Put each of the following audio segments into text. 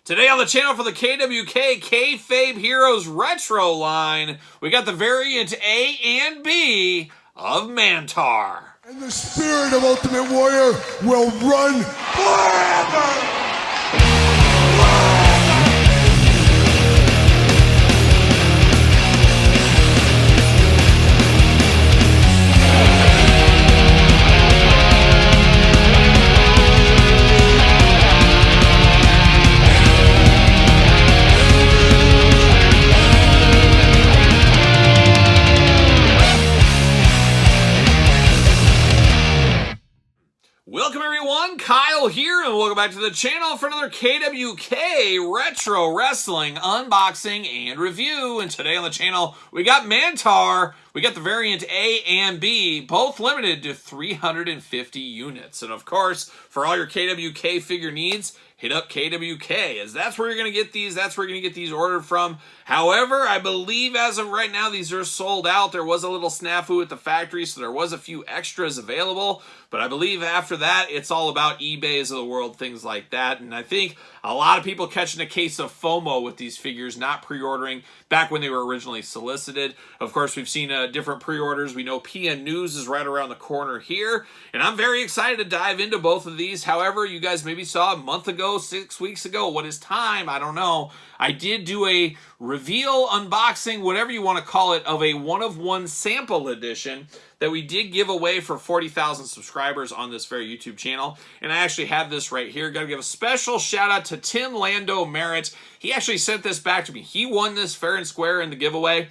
Today on the channel for the KWK Kayfabe Heroes Retro line, we got the variant A and B of Mantaur. And the spirit of Ultimate Warrior will run forever! Welcome everyone, Kyle here, and welcome back to the channel for another KWK Retro Wrestling unboxing and review. And today on the channel, we got Mantaur. We got the variant A and B, both limited to 350 units. And of course, for all your KWK figure needs, hit up KWK, as that's where you're going to get these. That's where you're going to get these ordered from. However, I believe as of right now, these are sold out. There was a little snafu at the factory, so there was a few extras available. But I believe after that, it's all about eBays of the world, things like that. And I think a lot of people catching a case of FOMO with these figures, not pre-ordering back when they were originally solicited. Of course, we've seen different pre-orders. We know PN News is right around the corner here. And I'm very excited to dive into both of these. However, you guys maybe saw a month ago, 6 weeks ago, what is time? I don't know. I did do a reveal, unboxing, whatever you want to call it, of a one-of-one sample edition that we did give away for 40,000 subscribers on this very YouTube channel. And I actually have this right here. Got to give a special shout out to Tim Lando Merritt. He actually sent this back to me. He won this fair and square in the giveaway.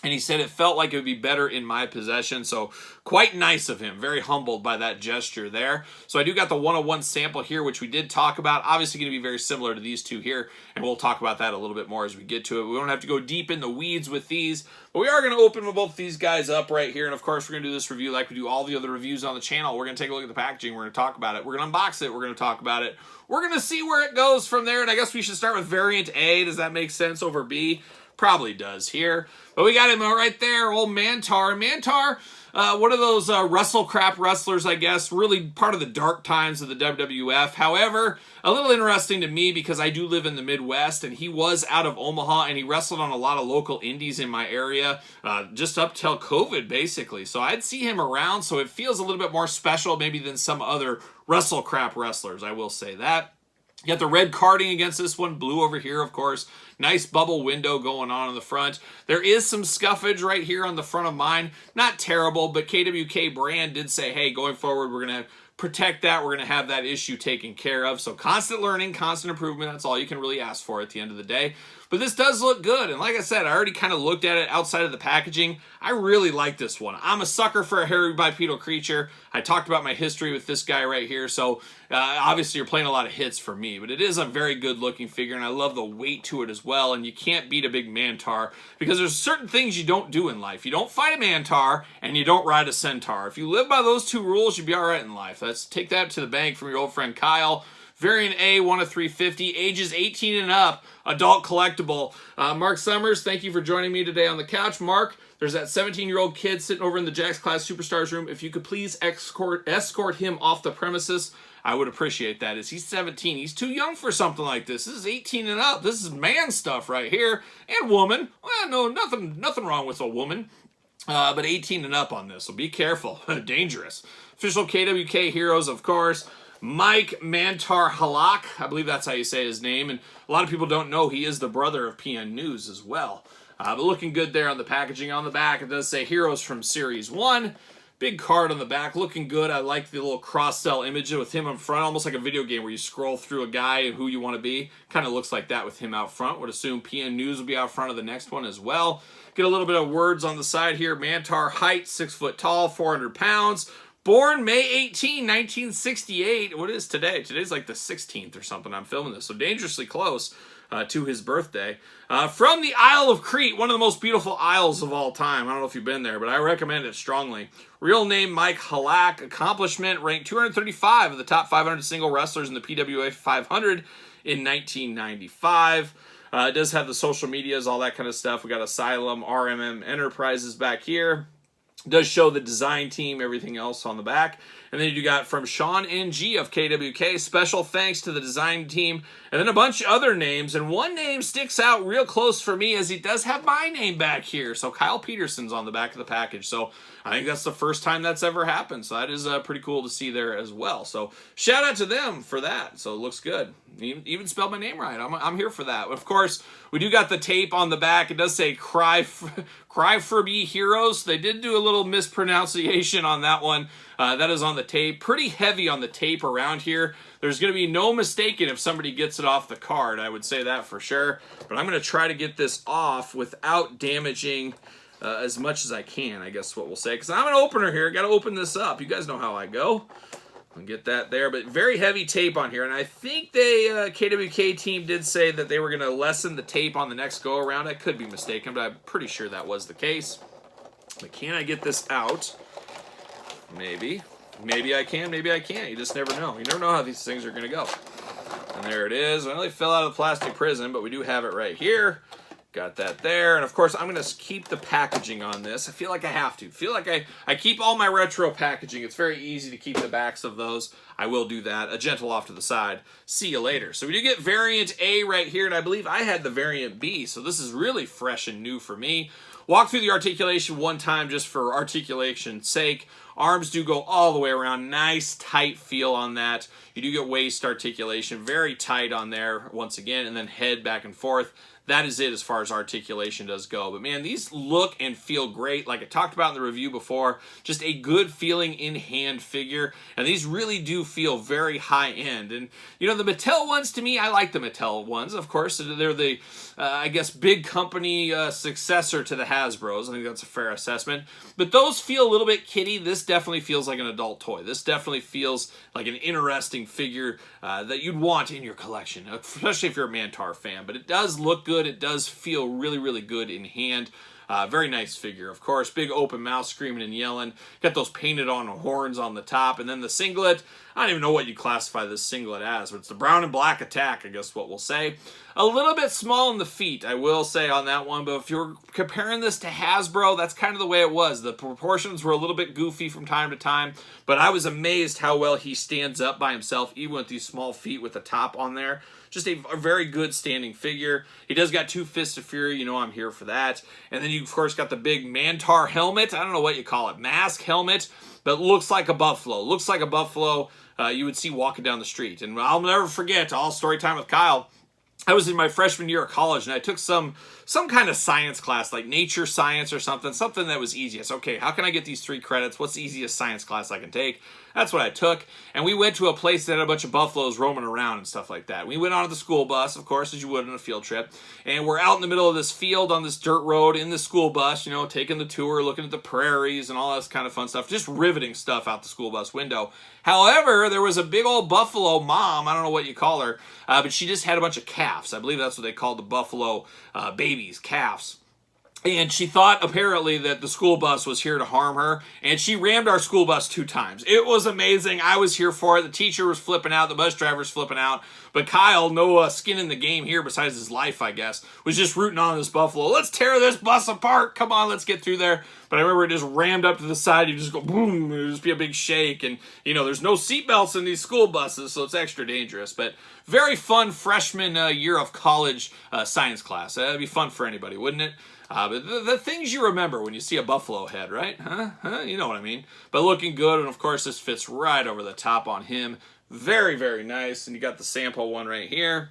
And he said it felt like it would be better in my possession. So quite nice of him. Very humbled by that gesture there. So I do got the one-on-one sample here, which we did talk about. Obviously going to be very similar to these two here. And we'll talk about that a little bit more as we get to it. We don't have to go deep in the weeds with these. But we are going to open both these guys up right here. And of course, we're going to do this review like we do all the other reviews on the channel. We're going to take a look at the packaging. We're going to talk about it. We're going to unbox it. We're going to talk about it. We're going to see where it goes from there. And I guess we should start with variant A. Does that make sense over B? Probably does here. But we got him right there, old Mantaur. Mantaur, one of those wrestle crap wrestlers, I guess, really part of the dark times of the WWF. However, a little interesting to me because I do live in the Midwest, and he was out of Omaha, and he wrestled on a lot of local indies in my area, just up till COVID, basically. So I'd see him around, so it feels a little bit more special maybe than some other wrestle crap wrestlers, I will say that. You got the red carding against this one, blue over here, of course. Nice bubble window going on in the front. There is some scuffage right here on the front of mine. Not terrible, but KWK brand did say, hey, going forward, we're going to protect that. We're going to have that issue taken care of. So constant learning, constant improvement. That's all you can really ask for at the end of the day. But this does look good. And like I said, I already kind of looked at it outside of the packaging. I really like this one. I'm a sucker for a hairy bipedal creature. I talked about my history with this guy right here. So obviously you're playing a lot of hits for me. But it is a very good looking figure. And I love the weight to it as well. And you can't beat a big Mantaur because there's certain things you don't do in life. You don't fight a Mantaur and you don't ride a Centaur. If you live by those two rules, you'll be all right in life. Let's take that to the bank from your old friend Kyle. Variant A, 1 of 350, ages 18 and up, adult collectible. Mark Summers, thank you for joining me today on the couch. Mark, there's that 17-year-old kid sitting over in the Jakks Class Superstars room. If you could please escort him off the premises, I would appreciate that. As he's 17, he's too young for something like this. This is 18 and up. This is man stuff right here. And woman. Well, no, nothing wrong with a woman. But 18 and up on this, so be careful. Dangerous. Official KWK heroes, of course. Mike Mantaur KWK, I believe that's how you say his name, and a lot of people don't know he is the brother of PN News as well. But looking good there on the packaging. On the back, it does say Heroes from Series 1. Big card on the back, looking good. I like the little cross-cell image with him in front, almost like a video game where you scroll through a guy and who you want to be. Kind of looks like that with him out front. Would assume PN News will be out front of the next one as well. Get a little bit of words on the side here. Mantaur, height, 6 foot tall, 400 pounds. Born May 18, 1968. What is today? Today's like the 16th or something. I'm filming this, so dangerously close to his birthday. From the Isle of Crete, one of the most beautiful isles of all time. I don't know if you've been there, but I recommend it strongly. Real name, Mike KWK. Accomplishment, ranked 235 of the top 500 single wrestlers in the PWA 500 in 1995. It does have the social medias, all that kind of stuff. We got Asylum, RMM Enterprises back here. It does show the design team, everything else on the back. And then you got from Sean NG of KWK, special thanks to the design team. And then a bunch of other names. And one name sticks out real close for me as he does have my name back here. So Kyle Peterson's on the back of the package. So I think that's the first time that's ever happened. So that is pretty cool to see there as well. So shout out to them for that. So it looks good. Even spelled my name right. I'm here for that. Of course, we do got the tape on the back. It does say Kayfabe Heroes. They did do a little mispronunciation on that one. That is on the tape. Pretty heavy on the tape around here. There's going to be no mistaking if somebody gets it off the card. I would say that for sure. But I'm going to try to get this off without damaging as much as I can, I guess what we'll say. Because I'm an opener here. Got to open this up. You guys know how I go. I'll get that there. But very heavy tape on here. And I think they, KWK team did say that they were going to lessen the tape on the next go-around. I could be mistaken, but I'm pretty sure that was the case. But can I get this out? Maybe. Maybe I can, maybe I can't. You just never know. You never know how these things are going to go. And there it is. Well, they fell out of the plastic prison, but we do have it right here. Got that there. And, of course, I'm going to keep the packaging on this. I feel like I have to. I feel like I keep all my retro packaging. It's very easy to keep the backs of those. I will do that. A gentle off to the side. See you later. So we do get variant A right here, and I believe I had the variant B. So this is really fresh and new for me. Walk through the articulation one time just for articulation's sake. Arms do go all the way around. Nice, tight feel on that. You do get waist articulation. Very tight on there once again. And then head back and forth. That is it as far as articulation does go. But, man, these look and feel great. Like I talked about in the review before, just a good feeling in-hand figure. And these really do feel very high-end. And, you know, the Mattel ones, to me, I like the Mattel ones. Of course, they're the, I guess, big company successor to the Hasbros. I think that's a fair assessment. But those feel a little bit kiddie. This definitely feels like an adult toy. This definitely feels like an interesting figure that you'd want in your collection, especially if you're a Mantaur fan. But it does look good. It does feel really, really good in hand. Very nice figure, of course. Big open mouth screaming and yelling. Got those painted on horns on the top. And then the singlet, I don't even know what you classify this singlet as, but it's the brown and black attack, I guess what we'll say. A little bit small in the feet, I will say on that one, but if you're comparing this to Hasbro, that's kind of the way it was. The proportions were a little bit goofy from time to time, but I was amazed how well he stands up by himself, even with these small feet with the top on there. Just a very good standing figure. He does got 2 Fists of Fury. You know I'm here for that. And then you, of course, got the big Mantaur helmet. I don't know what you call it. Mask helmet. But looks like a buffalo. Looks like a buffalo you would see walking down the street. And I'll never forget, all story time with Kyle, I was in my freshman year of college, and I took some kind of science class, like nature science or something that was easy. I said, okay, how can I get these 3 credits? What's the easiest science class I can take? That's what I took. And we went to a place that had a bunch of buffaloes roaming around and stuff like that. We went on the school bus, of course, as you would on a field trip. And we're out in the middle of this field on this dirt road in the school bus, you know, taking the tour, looking at the prairies and all this kind of fun stuff. Just riveting stuff out the school bus window. However, there was a big old buffalo mom, I don't know what you call her, but she just had a bunch of calves. I believe that's what they called the buffalo babies, calves. And she thought, apparently, that the school bus was here to harm her, and she rammed our school bus 2 times. It was amazing. I was here for it. The teacher was flipping out. The bus driver was flipping out. But Kyle, no skin in the game here besides his life, I guess, was just rooting on this buffalo. Let's tear this bus apart. Come on, let's get through there. But I remember it just rammed up to the side. You just go boom. It would just be a big shake. And, you know, there's no seatbelts in these school buses, so it's extra dangerous. But very fun freshman year of college science class. That'd be fun for anybody, wouldn't it? But the things you remember when you see a buffalo head, right? You know what I mean. But looking good, and of course this fits right over the top on him. Very, very nice. And you got the sample one right here.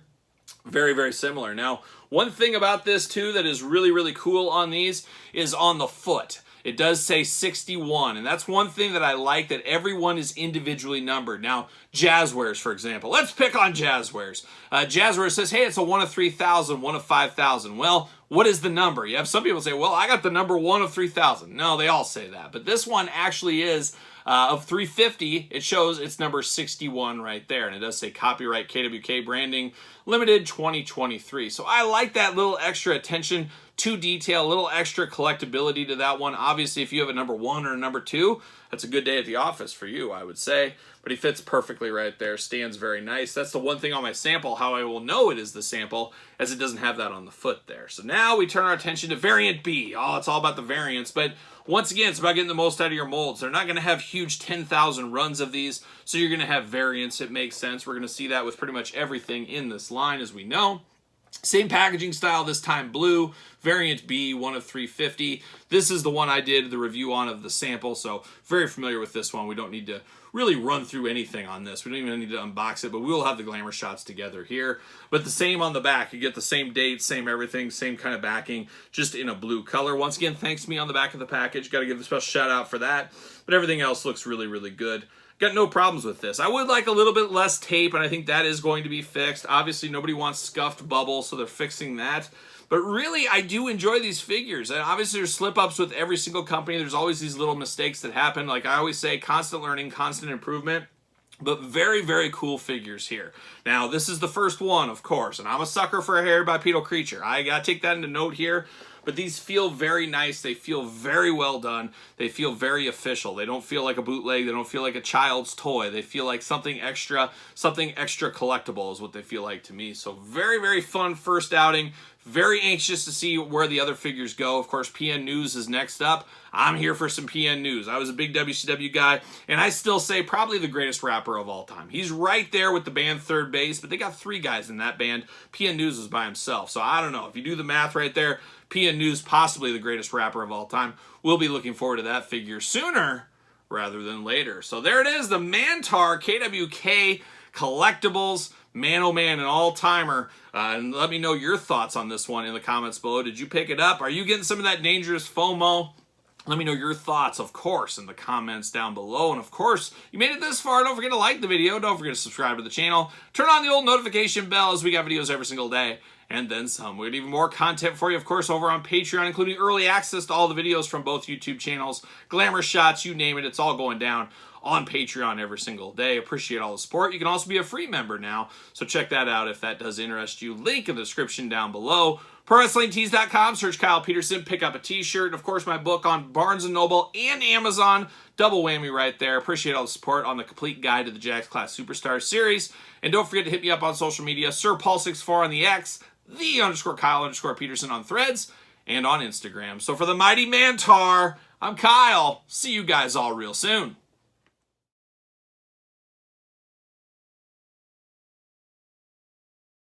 Very, very similar. Now, one thing about this too that is really, really cool on these is on the foot. It does say 61, and that's one thing that I like, that everyone is individually numbered. Now, Jazzwares, for example. Let's pick on Jazzwares. Jazzwares says, hey, it's a 1 of 3,000, 1 of 5,000. Well, what is the number? You have some people say, well, I got the number 1 of 3,000. No, they all say that. But this one actually is of 350. It shows it's number 61 right there. And it does say copyright KWK branding, limited 2023. So I like that little extra attention to detail, a little extra collectability to that one. Obviously, if you have a number 1 or a number 2, that's a good day at the office for you, I would say. but he fits perfectly right there. Stands very nice. That's the one thing on my sample, how I will know it is the sample, as it doesn't have that on the foot there. So now we turn our attention to variant B. Oh, it's all about the variants, but once again, it's about getting the most out of your molds. They're not going to have huge 10,000 runs of these, so you're going to have variants. It makes sense. We're going to see that with pretty much everything in this line, as we know. Same packaging style, this time blue. Variant B, 1 of 350. This is the one I did the review on of the sample, so very familiar with this one. We don't need to really run through anything on this. We don't even need to unbox it, but we will have the glamour shots together here. But the same on the back. You get the same date, same everything, same kind of backing, just in a blue color. Once again, thanks to me on the back of the package. Got to give a special shout out for that. But everything else looks really, really good. Got no problems with this. I would like a little bit less tape, and I think that is going to be fixed. Obviously, nobody wants scuffed bubble, so they're fixing that. But really, I do enjoy these figures. And obviously, there's slip-ups with every single company. There's always these little mistakes that happen. Like I always say, constant learning, constant improvement. But very, very cool figures here. Now, this is the first one, of course, and I'm a sucker for a hair bipedal creature. I got to take that into note here. But these feel very nice. They feel very well done. They feel very official. They don't feel like a bootleg. They don't feel like a child's toy. They feel like something extra collectible is what they feel like to me. So very, very fun first outing. Very anxious to see where the other figures go. Of course, PN News is next up. I'm here for some PN News. I was a big WCW guy, and I still say probably the greatest rapper of all time. He's right there with the band Third Base, but they got 3 guys in that band. PN News is by himself. So I don't know. If you do the math right there, PN News, possibly the greatest rapper of all time. We'll be looking forward to that figure sooner rather than later. So there it is, the Mantaur KWK Collectibles. Man, oh man, an all-timer. And let me know your thoughts on this one in the comments below. Did you pick it up? Are you getting some of that dangerous FOMO? Let me know your thoughts, of course, in the comments down below. And, of course, you made it this far. Don't forget to like the video. Don't forget to subscribe to the channel. Turn on the old notification bell as we got videos every single day. And then some. We got even more content for you, of course, over on Patreon, including early access to all the videos from both YouTube channels. Glamour shots, you name it. It's all going down on Patreon every single day. Appreciate all the support. You can also be a free member now, so check that out if that does interest you. Link in the description down below. ProWrestlingTees.com, search Kyle Peterson, pick up a t-shirt, and of course my book on Barnes & Noble and Amazon. Double whammy right there. Appreciate all the support on the complete guide to the Jakks Class Superstar series. And don't forget to hit me up on social media, SirPaul64 on the X, _Kyle_Peterson on Threads, and on Instagram. So for the mighty Mantaur, I'm Kyle. See you guys all real soon.